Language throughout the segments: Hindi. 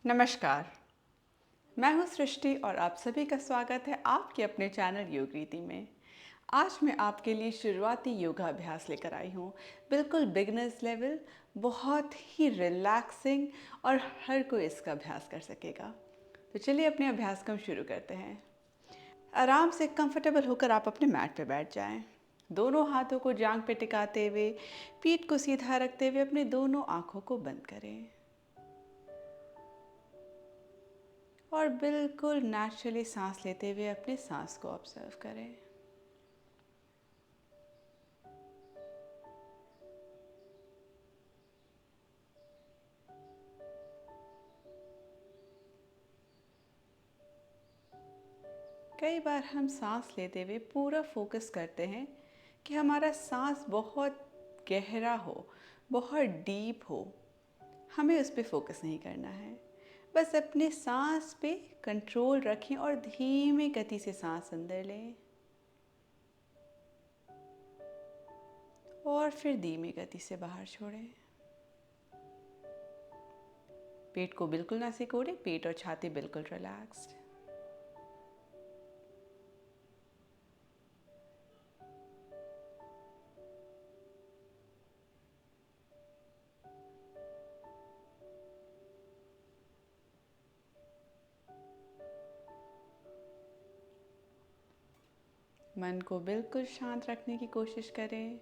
नमस्कार, मैं हूँ सृष्टि और आप सभी का स्वागत है आपके अपने चैनल योग रीति में। आज मैं आपके लिए शुरुआती योगा अभ्यास लेकर आई हूँ। बिल्कुल बिगिनर्स लेवल, बहुत ही रिलैक्सिंग और हर कोई इसका अभ्यास कर सकेगा। तो चलिए अपने अभ्यास को हम शुरू करते हैं। आराम से कंफर्टेबल होकर आप अपने मैट पे बैठ जाएं। दोनों हाथों को जांघ पे टिकाते हुए, पीठ को सीधा रखते हुए अपने दोनों आँखों को बंद करें और बिल्कुल नेचुरली सांस लेते हुए अपने सांस को ऑब्जर्व करें। कई बार हम सांस लेते हुए पूरा फोकस करते हैं कि हमारा सांस बहुत गहरा हो, बहुत डीप हो। हमें उस पर फोकस नहीं करना है, बस अपने सांस पे कंट्रोल रखें और धीमी गति से सांस अंदर लें और फिर धीमी गति से बाहर छोड़ें। पेट को बिल्कुल ना सिकोड़ें, पेट और छाती बिल्कुल रिलैक्स्ड। मन को बिल्कुल शांत रखने की कोशिश करें।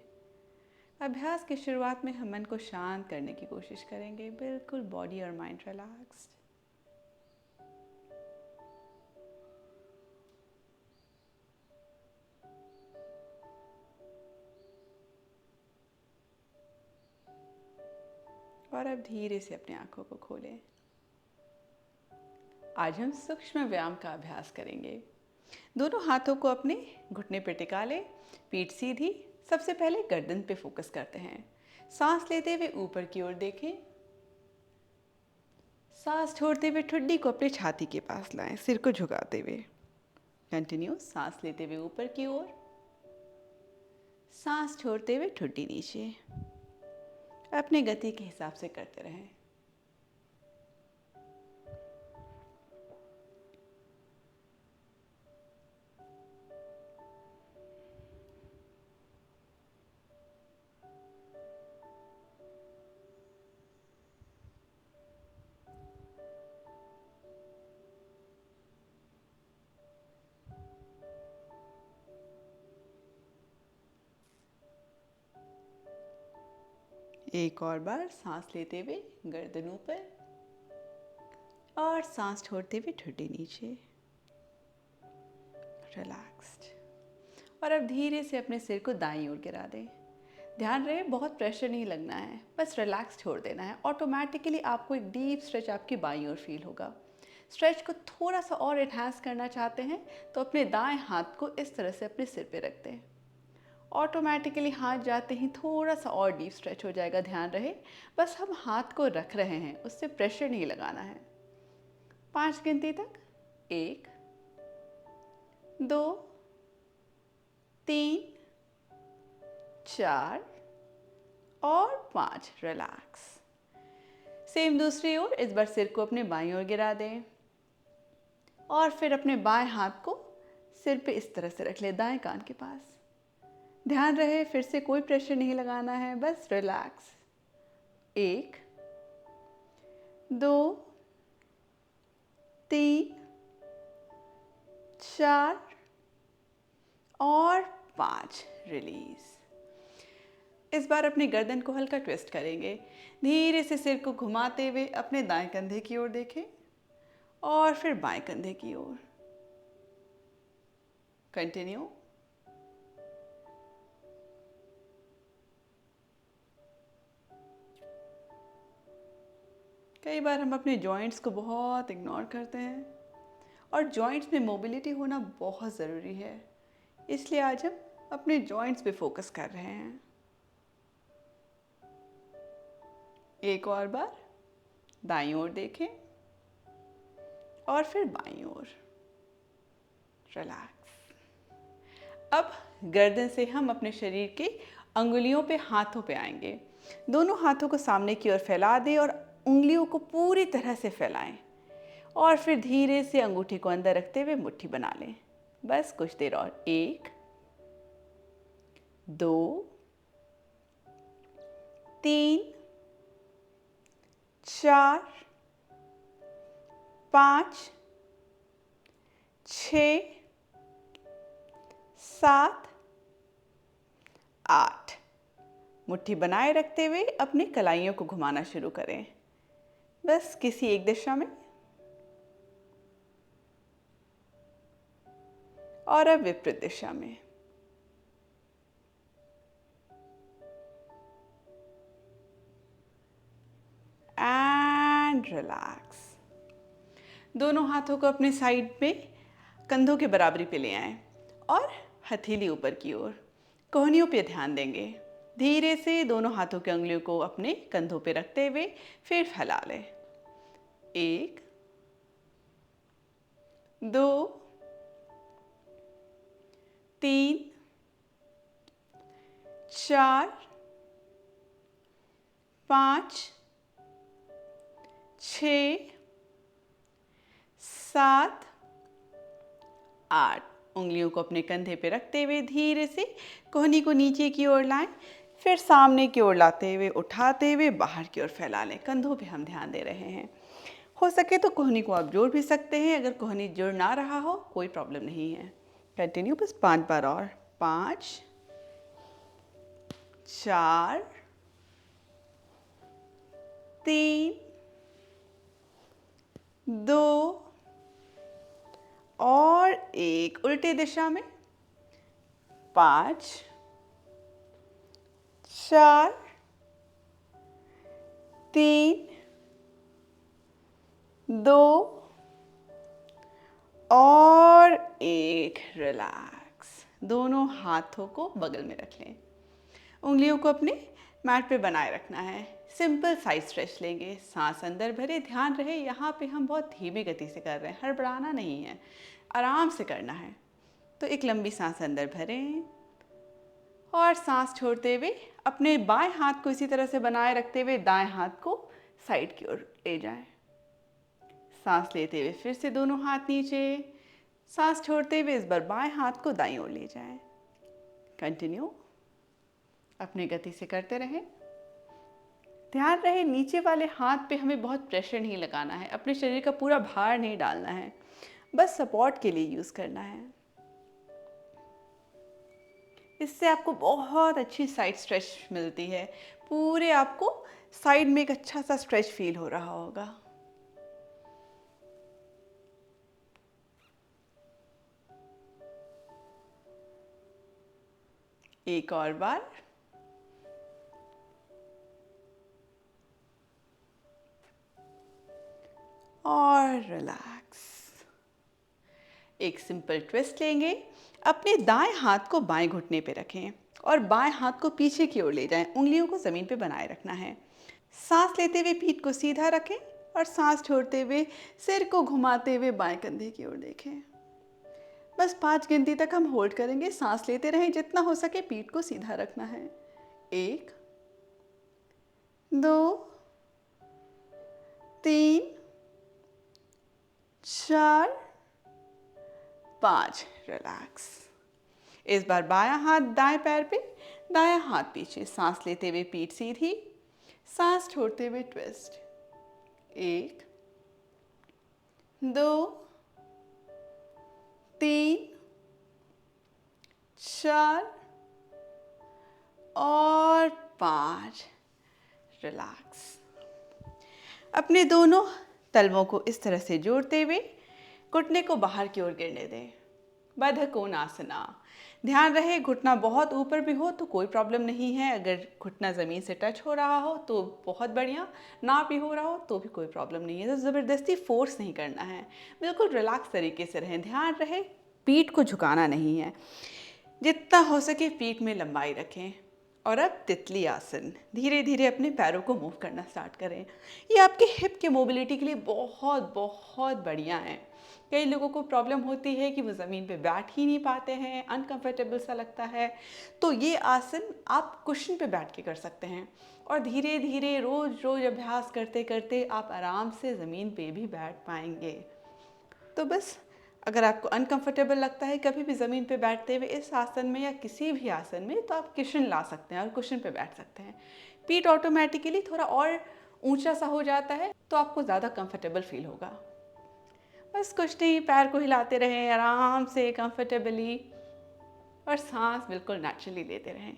अभ्यास की शुरुआत में हम मन को शांत करने की कोशिश करेंगे, बिल्कुल बॉडी और माइंड रिलैक्स्ड। और अब धीरे से अपनी आंखों को खोलें। आज हम सूक्ष्म व्यायाम का अभ्यास करेंगे। दोनों हाथों को अपने घुटने पर टिका लें, पीठ सीधी। सबसे पहले गर्दन पे फोकस करते हैं। सांस लेते हुए ऊपर की ओर देखें। सांस छोड़ते हुए ठुड्डी को अपने छाती के पास लाएं, सिर को झुकाते हुए। कंटिन्यू। सांस लेते हुए ऊपर की ओर, सांस छोड़ते हुए ठुड्डी नीचे। अपनी गति के हिसाब से करते रहें। एक और बार सांस लेते हुए गर्दन ऊपर और सांस छोड़ते हुए ठुड्डी नीचे। रिलैक्स्ड। और अब धीरे से अपने सिर को दाईं ओर गिरा दें। ध्यान रहे बहुत प्रेशर नहीं लगना है, बस रिलैक्स छोड़ देना है। ऑटोमेटिकली आपको एक डीप स्ट्रेच आपकी बाईं ओर फील होगा। स्ट्रेच को थोड़ा सा और एनहांस करना चाहते हैं तो अपने दाएं हाथ को इस तरह से अपने सिर पे रख दें। ऑटोमेटिकली हाथ जाते ही थोड़ा सा और डीप स्ट्रेच हो जाएगा। ध्यान रहे बस हम हाथ को रख रहे हैं, उससे प्रेशर नहीं लगाना है। 5 गिनती तक। 1, 2, 3, 4 और 5। रिलैक्स। सेम दूसरी ओर। इस बार सिर को अपने बाईं ओर गिरा दें और फिर अपने बाएं हाथ को सिर पे इस तरह से रख ले, दाएं कान के पास। ध्यान रहे फिर से कोई प्रेशर नहीं लगाना है, बस रिलैक्स। 1, 2, 3, 4 और 5। रिलीज। इस बार अपनी गर्दन को हल्का ट्विस्ट करेंगे। धीरे से सिर को घुमाते हुए अपने दाएं कंधे की ओर देखें और फिर बाएं कंधे की ओर। कंटिन्यू। कई बार हम अपने जॉइंट्स को बहुत इग्नोर करते हैं और जॉइंट्स में मोबिलिटी होना बहुत ज़रूरी है, इसलिए आज हम अपने जॉइंट्स पे फोकस कर रहे हैं। एक और बार। दाईं ओर देखें और फिर बाईं ओर। रिलैक्स। अब गर्दन से हम अपने शरीर के अंगुलियों पे, हाथों पे आएंगे। दोनों हाथों को सामने की ओर फैला दें और उंगलियों को पूरी तरह से फैलाएं। और फिर धीरे से अंगूठी को अंदर रखते हुए मुट्ठी बना लें। बस कुछ देर और। 1 2 3 4 5 6 7 8। मुट्ठी बनाए रखते हुए अपनी कलाइयों को घुमाना शुरू करें, बस किसी एक दिशा में। और अब विपरीत दिशा में। And relax. दोनों हाथों को अपने साइड में कंधों के बराबरी पे ले आएं और हथेली ऊपर की ओर। कोहनियों पे ध्यान देंगे। धीरे से दोनों हाथों की उंगलियों को अपने कंधों पे रखते हुए फिर फैला लें। 1 2 3 4 5 6 7 8। उंगलियों को अपने कंधे पे रखते हुए धीरे से कोहनी को नीचे की ओर लाएं, फिर सामने की ओर लाते हुए उठाते हुए बाहर की ओर फैला लें। कंधों पे हम ध्यान दे रहे हैं। हो सके तो कोहनी को आप जोड़ भी सकते हैं। अगर कोहनी जुड़ ना रहा हो कोई प्रॉब्लम नहीं है। कंटिन्यू, बस 5 बार और। 5 4 3 2 और 1। उल्टे दिशा में। 5 4 3 2 और 1। रिलैक्स। दोनों हाथों को बगल में रख लें। उंगलियों को अपने मैट पे बनाए रखना है। सिंपल साइड स्ट्रेच लेंगे। सांस अंदर भरे। ध्यान रहे यहाँ पे हम बहुत धीमी गति से कर रहे हैं, हड़बड़ाना नहीं है, आराम से करना है। तो एक लंबी सांस अंदर भरें और सांस छोड़ते हुए अपने बाएं हाथ को इसी तरह से बनाए रखते हुए दाएं हाथ को साइड की ओर ले जाएं। सांस लेते हुए फिर से दोनों हाथ नीचे। सांस छोड़ते हुए इस बार बाएं हाथ को दाईं ओर ले जाएं। कंटिन्यू, अपनी गति से करते रहें। ध्यान रहे नीचे वाले हाथ पे हमें बहुत प्रेशर नहीं लगाना है, अपने शरीर का पूरा भार नहीं डालना है, बस सपोर्ट के लिए यूज़ करना है। इससे आपको बहुत अच्छी साइड स्ट्रेच मिलती है। पूरे आपको साइड में एक अच्छा सा स्ट्रेच फील हो रहा होगा। एक और बार। और रिलैक्स। एक सिंपल ट्विस्ट लेंगे। अपने दाएं हाथ को बाएं घुटने पे रखें और बाएं हाथ को पीछे की ओर ले जाएं। उंगलियों को ज़मीन पे बनाए रखना है। सांस लेते हुए पीठ को सीधा रखें और सांस छोड़ते हुए सिर को घुमाते हुए बाएं कंधे की ओर देखें। बस 5 गिनती तक हम होल्ड करेंगे। सांस लेते रहें, जितना हो सके पीठ को सीधा रखना है। 1 2 3 4 5। रिलैक्स। इस बार बायां हाथ दाएं पैर पे, दायां हाथ पीछे। सांस लेते हुए पीठ सीधी, सांस छोड़ते हुए ट्विस्ट। 1 2 3 4 और 5। रिलैक्स। अपने दोनों तलवों को इस तरह से जोड़ते हुए घुटने को बाहर की ओर गिरने दें। बद्ध कोणासना। ध्यान रहे घुटना बहुत ऊपर भी हो तो कोई प्रॉब्लम नहीं है। अगर घुटना ज़मीन से टच हो रहा हो तो बहुत बढ़िया, ना भी हो रहा हो तो भी कोई प्रॉब्लम नहीं है। तो ज़बरदस्ती फोर्स नहीं करना है, बिल्कुल रिलैक्स तरीके से रहें। ध्यान रहे पीठ को झुकाना नहीं है। जितना हो सके पीठ में लंबाई रखें। और अब तितली आसन। धीरे धीरे अपने पैरों को मूव करना स्टार्ट करें। ये आपके हिप के मोबिलिटी के लिए बहुत बहुत बढ़िया है। कई लोगों को प्रॉब्लम होती है कि वो ज़मीन पे बैठ ही नहीं पाते हैं, अनकंफर्टेबल सा लगता है। तो ये आसन आप कुशन पे बैठ के कर सकते हैं और धीरे धीरे रोज़ रोज़ अभ्यास करते करते आप आराम से ज़मीन पे भी बैठ पाएंगे। तो बस अगर आपको अनकंफर्टेबल लगता है कभी भी ज़मीन पे बैठते हुए इस आसन में या किसी भी आसन में, तो आप कुशन ला सकते हैं और कुशन पे बैठ सकते हैं। पीठ ऑटोमेटिकली थोड़ा और ऊंचा सा हो जाता है तो आपको ज़्यादा कंफर्टेबल फील होगा। बस कुछ नहीं, पैर को हिलाते रहें आराम से कंफर्टेबली और सांस बिल्कुल नेचुरली लेते रहें।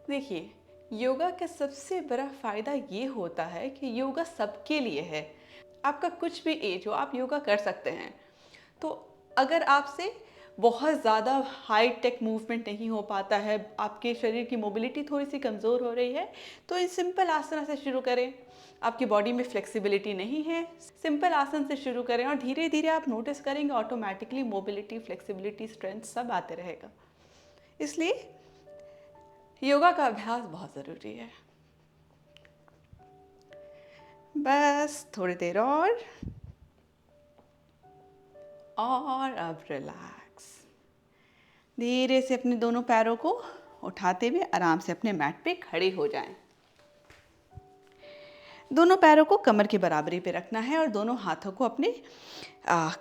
देखिए, योगा का सबसे बड़ा फ़ायदा ये होता है कि योगा सबके लिए है। आपका कुछ भी एज हो आप योगा कर सकते हैं। तो अगर आपसे बहुत ज़्यादा हाई टेक मूवमेंट नहीं हो पाता है, आपके शरीर की मोबिलिटी थोड़ी सी कमज़ोर हो रही है, तो इन सिंपल आसना से शुरू करें। आपकी बॉडी में फ्लेक्सिबिलिटी नहीं है, सिंपल आसन से शुरू करें और धीरे धीरे आप नोटिस करेंगे ऑटोमेटिकली मोबिलिटी, फ्लेक्सिबिलिटी, स्ट्रेंथ सब आते रहेगा। इसलिए योगा का अभ्यास बहुत ज़रूरी है। बस थोड़ी देर और अब रिलैक्स। धीरे से अपने दोनों पैरों को उठाते हुए आराम से अपने मैट पे खड़े हो जाएं। दोनों पैरों को कमर की बराबरी पे रखना है और दोनों हाथों को अपने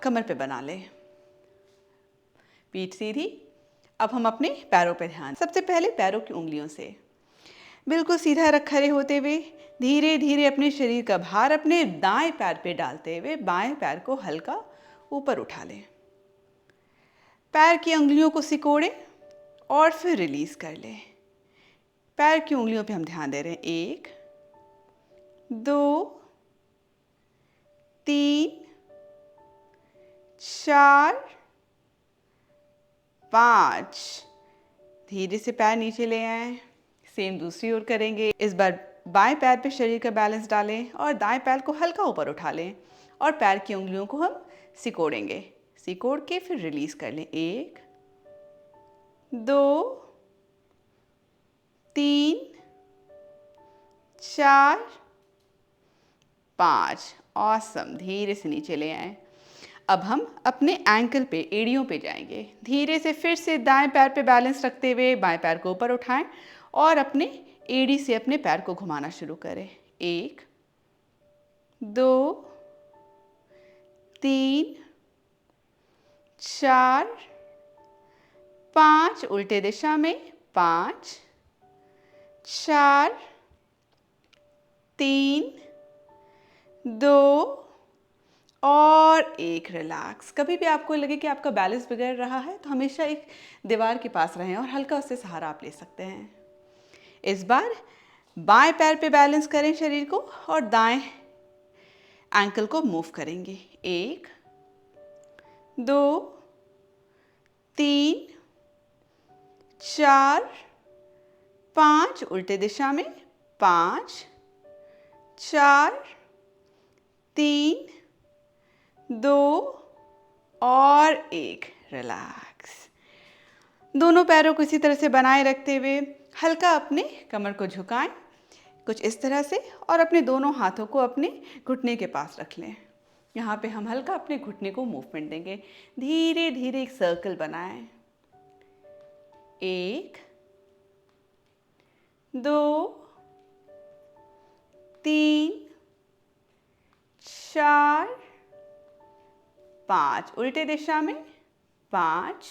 कमर पे बना लें। पीठ सीधी। अब हम अपने पैरों पे ध्यान। सबसे पहले पैरों की उंगलियों से बिल्कुल सीधा खड़े होते हुए धीरे धीरे अपने शरीर का भार अपने दाएं पैर पे डालते हुए बाएं पैर को हल्का ऊपर उठा लें। पैर की उंगलियों को सिकोड़ें और फिर रिलीज कर लें। पैर की उंगलियों पे हम ध्यान दे रहे हैं। 1 2 3 4 5। धीरे से पैर नीचे ले आएं। सेम दूसरी ओर करेंगे। इस बार बाएं पैर पे शरीर का बैलेंस डालें और दाएं पैर को हल्का ऊपर उठा लें और पैर की उंगलियों को हम सिकोड़ेंगे। सिकोड़ के फिर रिलीज कर लें। 1 2 3 4 5। ऑसम। धीरे से नीचे ले आएं। अब हम अपने एंकल पे, एड़ियों पे जाएंगे। धीरे से फिर से दाएं पैर पे बैलेंस रखते हुए बाएं पैर को ऊपर उठाएं और अपने एड़ी से अपने पैर को घुमाना शुरू करें। 1 2 3 4 5। उल्टे दिशा में 5 4 3 2 और 1। रिलैक्स। कभी भी आपको लगे कि आपका बैलेंस बिगड़ रहा है तो हमेशा एक दीवार के पास रहें और हल्का उससे सहारा आप ले सकते हैं। इस बार बाएं पैर पे बैलेंस करें शरीर को और दाएं एंकल को मूव करेंगे। 1 2 3 4 5। उल्टे दिशा में 5 4 3 2 और 1। रिलैक्स। दोनों पैरों को इसी तरह से बनाए रखते हुए हल्का अपने कमर को झुकाएं कुछ इस तरह से और अपने दोनों हाथों को अपने घुटने के पास रख लें। यहाँ पे हम हल्का अपने घुटने को मूवमेंट देंगे। धीरे धीरे एक सर्कल बनाएं। 1 2 3 4 5। उल्टे दिशा में 5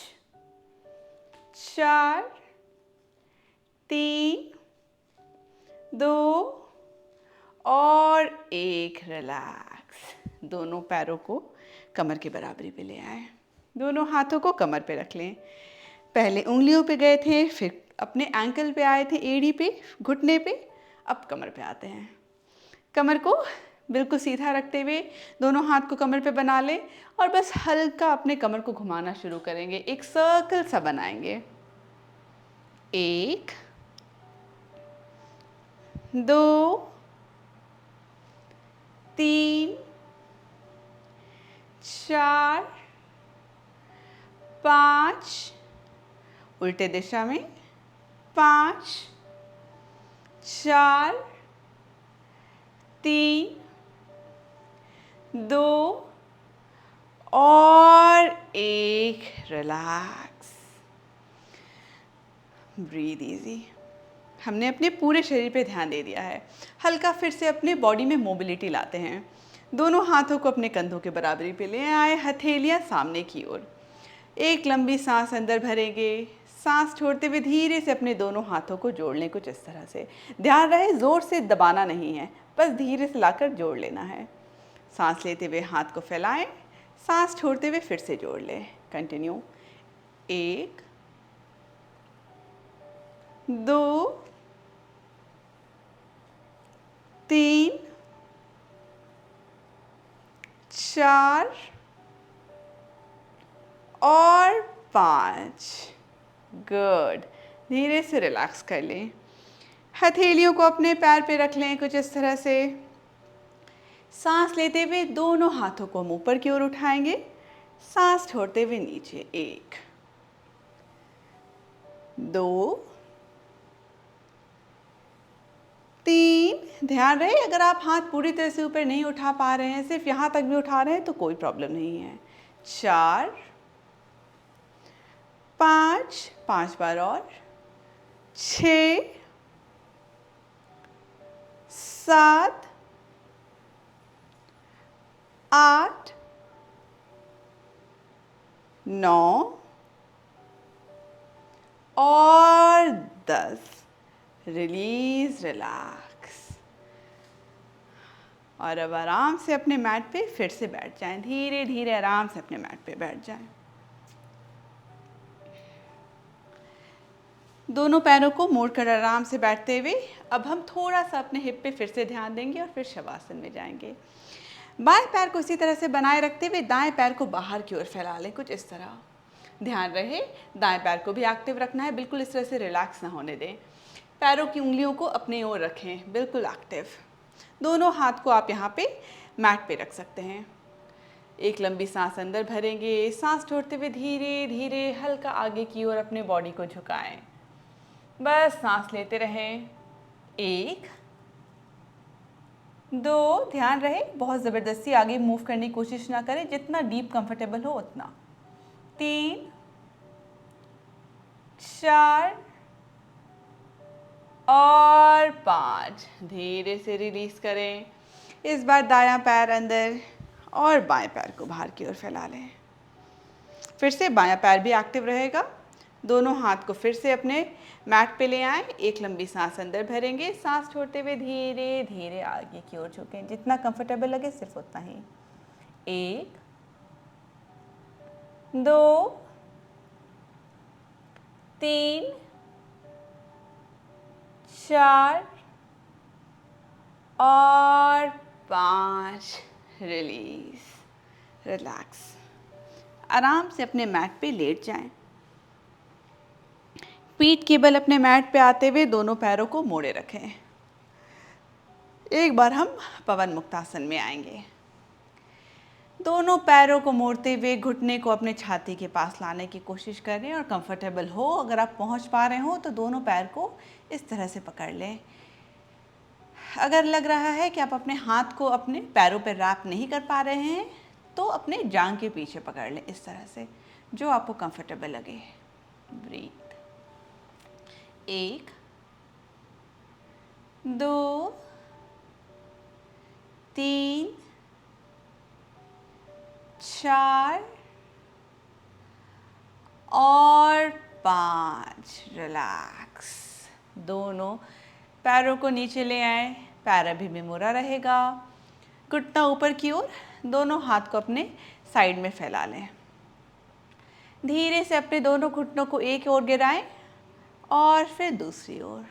4 3 2 और 1। रिलैक्स। दोनों पैरों को कमर की बराबरी पे ले आए। दोनों हाथों को कमर पे रख लें। पहले उंगलियों पे गए थे, फिर अपने एंकल पे आए थे, एड़ी पे, घुटने पे, अब कमर पे आते हैं। कमर को बिल्कुल सीधा रखते हुए दोनों हाथ को कमर पे बना लें और बस हल्का अपने कमर को घुमाना शुरू करेंगे। एक सर्कल सा बनाएंगे। 1 2 3 4 5। उल्टे दिशा में 5, 4, 3, 2 और 1। Relax, breathe easy. हमने अपने पूरे शरीर पे ध्यान दे दिया है। हल्का फिर से अपने बॉडी में मोबिलिटी लाते हैं। दोनों हाथों को अपने कंधों के बराबरी पे ले आए, हथेलियां सामने की ओर। एक लंबी सांस अंदर भरेंगे, सांस छोड़ते हुए धीरे से अपने दोनों हाथों को जोड़ लें कुछ इस तरह से। ध्यान रहे ज़ोर से दबाना नहीं है, बस धीरे से लाकर जोड़ लेना है। सांस लेते हुए हाथ को फैलाएं, सांस छोड़ते हुए फिर से जोड़ लें। कंटिन्यू। 1, 2, 3, 4 और 5। गुड। धीरे से रिलैक्स कर लें। हथेलियों को अपने पैर पे रख लें कुछ इस तरह से। सांस लेते हुए दोनों हाथों को मुंह पर की ओर उठाएंगे, सांस छोड़ते हुए नीचे। 1, 2, 3। ध्यान रहे अगर आप हाथ पूरी तरह से ऊपर नहीं उठा पा रहे हैं, सिर्फ यहाँ तक भी उठा रहे हैं तो कोई प्रॉब्लम नहीं है। 4, 5, 5 बार और। 6, 7, 8, 9 और 10। Release, relax. और अब आराम से अपने मैट पे फिर से बैठ जाएं। धीरे धीरे आराम से अपने मैट पे बैठ जाएं। दोनों पैरों को मोड़कर आराम से बैठते हुए अब हम थोड़ा सा अपने हिप पे फिर से ध्यान देंगे और फिर शवासन में जाएंगे। बाएं पैर को इसी तरह से बनाए रखते हुए दाएं पैर को बाहर की ओर फैला लें कुछ इस तरह। ध्यान रहे दाएं पैर को भी एक्टिव रखना है, बिल्कुल इस तरह से रिलैक्स ना होने दें। पैरों की उंगलियों को अपने ओर रखें, बिल्कुल एक्टिव। दोनों हाथ को आप यहाँ पे मैट पे रख सकते हैं। एक लंबी सांस अंदर भरेंगे, सांस छोड़ते हुए धीरे धीरे हल्का आगे की ओर अपने बॉडी को झुकाएं। बस सांस लेते रहें। 1, 2, ध्यान रहे बहुत ज़बरदस्ती आगे मूव करने की कोशिश ना करें, जितना डीप कंफर्टेबल हो उतना। 3, 4 और 5। धीरे से रिलीज करें। इस बार दायां पैर अंदर और बाएं पैर को बाहर की ओर फैला लें। फिर से बायां पैर भी एक्टिव रहेगा। दोनों हाथ को फिर से अपने मैट पे ले आएं। एक लंबी सांस अंदर भरेंगे, सांस छोड़ते हुए धीरे धीरे आगे की ओर झुकें, जितना कंफर्टेबल लगे सिर्फ उतना ही। 1, 2, 3, 4 और 5। Release, relax. आराम से अपने मैट पे लेट जाएं। पीठ के बल अपने मैट पे आते हुए दोनों पैरों को मोड़े रखें। एक बार हम पवन मुक्तासन में आएंगे। दोनों पैरों को मोड़ते हुए घुटने को अपने छाती के पास लाने की कोशिश करें और कंफर्टेबल हो, अगर आप पहुंच पा रहे हो तो दोनों पैर को इस तरह से पकड़ लें। अगर लग रहा है कि आप अपने हाथ को अपने पैरों पर रैप नहीं कर पा रहे हैं तो अपने जांघ के पीछे पकड़ लें इस तरह से, जो आपको कंफर्टेबल लगे। ब्रीथ। 1, 2, 3, 4 और 5। रिलैक्स। दोनों पैरों को नीचे ले आए, पैर अभी भी मुड़ा रहेगा। घुटना ऊपर की ओर, दोनों हाथ को अपने साइड में फैला लें। धीरे से अपने दोनों घुटनों को एक ओर गिराएं और फिर दूसरी ओर।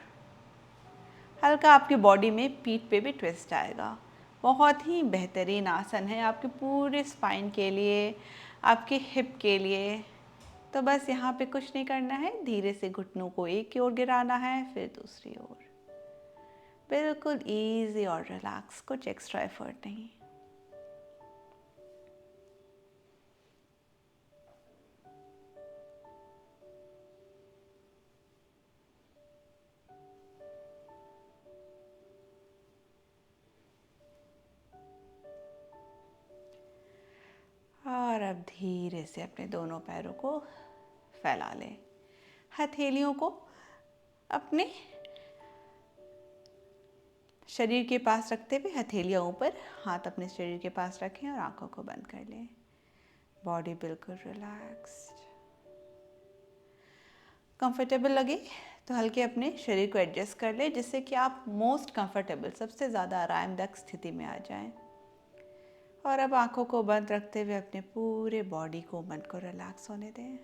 हल्का आपकी बॉडी में पीठ पे भी ट्विस्ट आएगा। बहुत ही बेहतरीन आसन है आपके पूरे स्पाइन के लिए, आपके हिप के लिए। तो बस यहाँ पे कुछ नहीं करना है, धीरे से घुटनों को एक की ओर गिराना है फिर दूसरी ओर। बिल्कुल इजी और रिलैक्स, कुछ एक्स्ट्रा एफर्ट नहीं। और अब धीरे से अपने दोनों पैरों को फैला लें। हथेलियों को अपने शरीर के पास रखते हुए, हथेलियाँ ऊपर, हाथ अपने शरीर के पास रखें और आंखों को बंद कर लें। बॉडी बिल्कुल रिलैक्स्ड। कंफर्टेबल लगे तो हल्के अपने शरीर को एडजस्ट कर लें, जिससे कि आप मोस्ट कंफर्टेबल, सबसे ज़्यादा आरामदायक स्थिति में आ जाएं। और अब आंखों को बंद रखते हुए अपने पूरे बॉडी को, मन को रिलैक्स होने दें।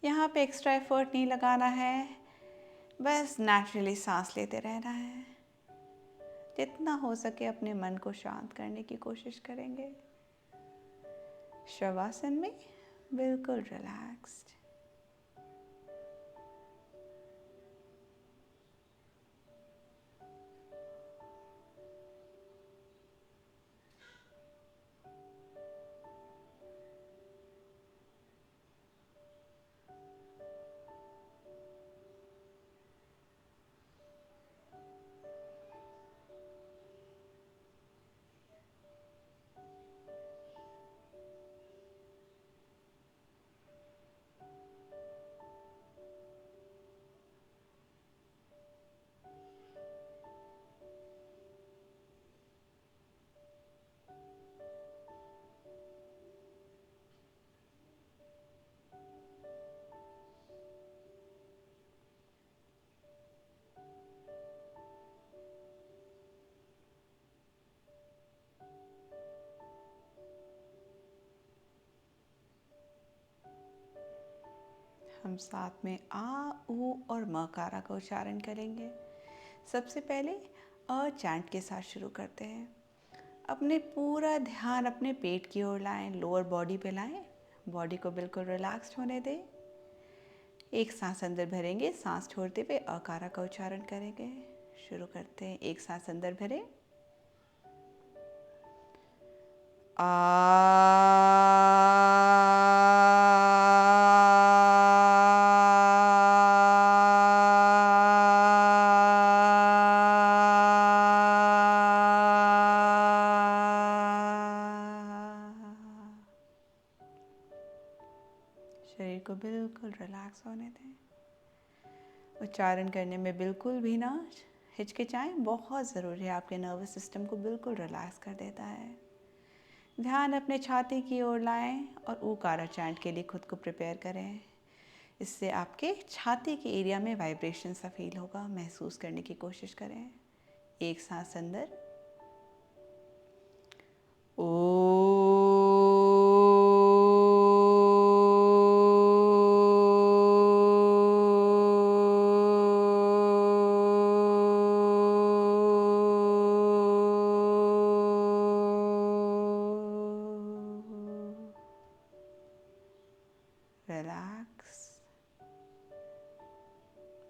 यहाँ पे एक्स्ट्रा एफर्ट नहीं लगाना है, बस नेचुरली सांस लेते रहना है। जितना हो सके अपने मन को शांत करने की कोशिश करेंगे। शवासन में बिल्कुल रिलैक्स्ड। हम साथ में आ, ऊ और म कारा का उच्चारण करेंगे। सबसे पहले अ चैंट के साथ शुरू करते हैं। अपने पूरा ध्यान अपने पेट की ओर लाएं, लोअर बॉडी पे लाएं। बॉडी को बिल्कुल रिलैक्स्ड होने दें। एक सांस अंदर भरेंगे, सांस छोड़ते हुए अकारा का उच्चारण करेंगे। शुरू करते हैं। एक सांस अंदर भरें, शरीर को बिल्कुल रिलैक्स होने दें। उच्चारण करने में बिल्कुल भी ना हिचकिचाएं, बहुत ज़रूरी है। आपके नर्वस सिस्टम को बिल्कुल रिलैक्स कर देता है। ध्यान अपने छाती की ओर लाएं और ऊकारा चैंट के लिए खुद को प्रिपेयर करें। इससे आपके छाती के एरिया में वाइब्रेशन सा फील होगा, महसूस करने की कोशिश करें। एक सांस अंदर, रिलैक्स।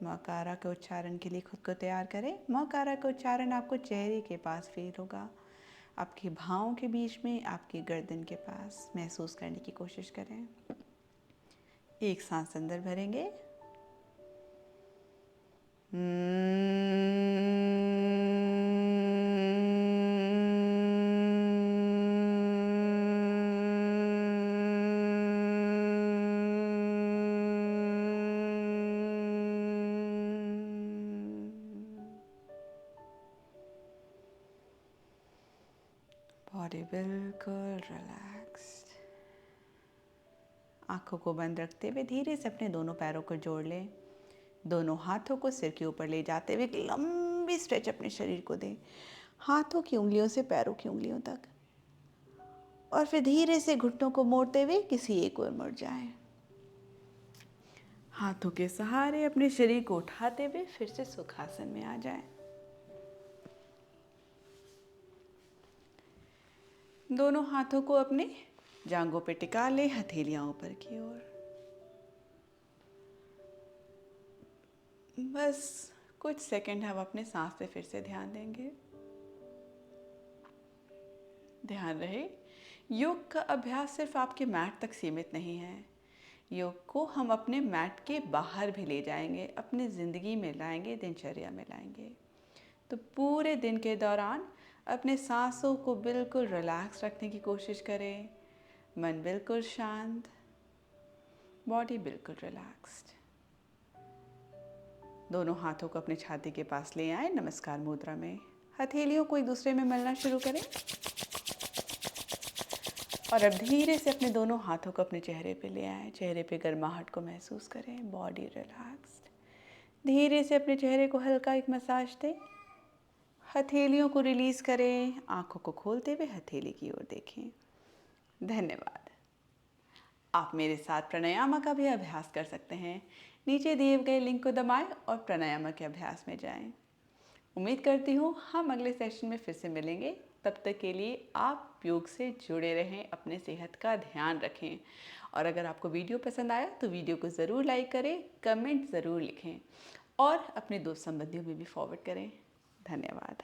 मकारा के उच्चारण के लिए खुद को तैयार करें। मकारा का उच्चारण आपको चेहरे के पास फील होगा, आपकी भौहों के बीच में, आपकी गर्दन के पास महसूस करने की कोशिश करें। एक सांस अंदर भरेंगे, बॉडी बिल्कुल रिलैक्स्ड। आंखों को बंद रखते हुए धीरे से अपने दोनों पैरों को जोड़ लें। दोनों हाथों को सिर के ऊपर ले जाते हुए एक लंबी स्ट्रेच अपने शरीर को दें, हाथों की उंगलियों से पैरों की उंगलियों तक। और फिर धीरे से घुटनों को मोड़ते हुए किसी एक ओर मुड़ जाएं। हाथों के सहारे अपने शरीर को उठाते हुए फिर से सुखासन में आ जाएं। दोनों हाथों को अपने जांघों पे टिका लें, हथेलियां ऊपर की ओर। बस कुछ सेकंड हम अपने सांस पे फिर से ध्यान देंगे। ध्यान रहे, योग का अभ्यास सिर्फ आपके मैट तक सीमित नहीं है। योग को हम अपने मैट के बाहर भी ले जाएंगे, अपनी ज़िंदगी में लाएंगे, दिनचर्या में लाएंगे। तो पूरे दिन के दौरान अपने सांसों को बिल्कुल रिलैक्स रखने की कोशिश करें। मन बिल्कुल शांत, बॉडी बिल्कुल रिलैक्स्ड। दोनों हाथों को अपने छाती के पास ले आए नमस्कार मुद्रा में। हथेलियों को एक दूसरे में मलना शुरू करें और अब धीरे से अपने दोनों हाथों को अपने चेहरे पे ले आए। चेहरे पे गर्माहट को महसूस करें, बॉडी रिलैक्स्ड। धीरे से अपने चेहरे को हल्का एक मसाज दें। हथेलियों को रिलीज़ करें, आंखों को खोलते हुए हथेली की ओर देखें। धन्यवाद। आप मेरे साथ प्राणायाम का भी अभ्यास कर सकते हैं। नीचे दिए गए लिंक को दबाएं और प्राणायाम के अभ्यास में जाएं। उम्मीद करती हूँ हम अगले सेशन में फिर से मिलेंगे। तब तक के लिए आप योग से जुड़े रहें, अपने सेहत का ध्यान रखें। और अगर आपको वीडियो पसंद आया तो वीडियो को ज़रूर लाइक करें, कमेंट ज़रूर लिखें और अपने दोस्त संबंधियों में भी फॉरवर्ड करें। धन्यवाद।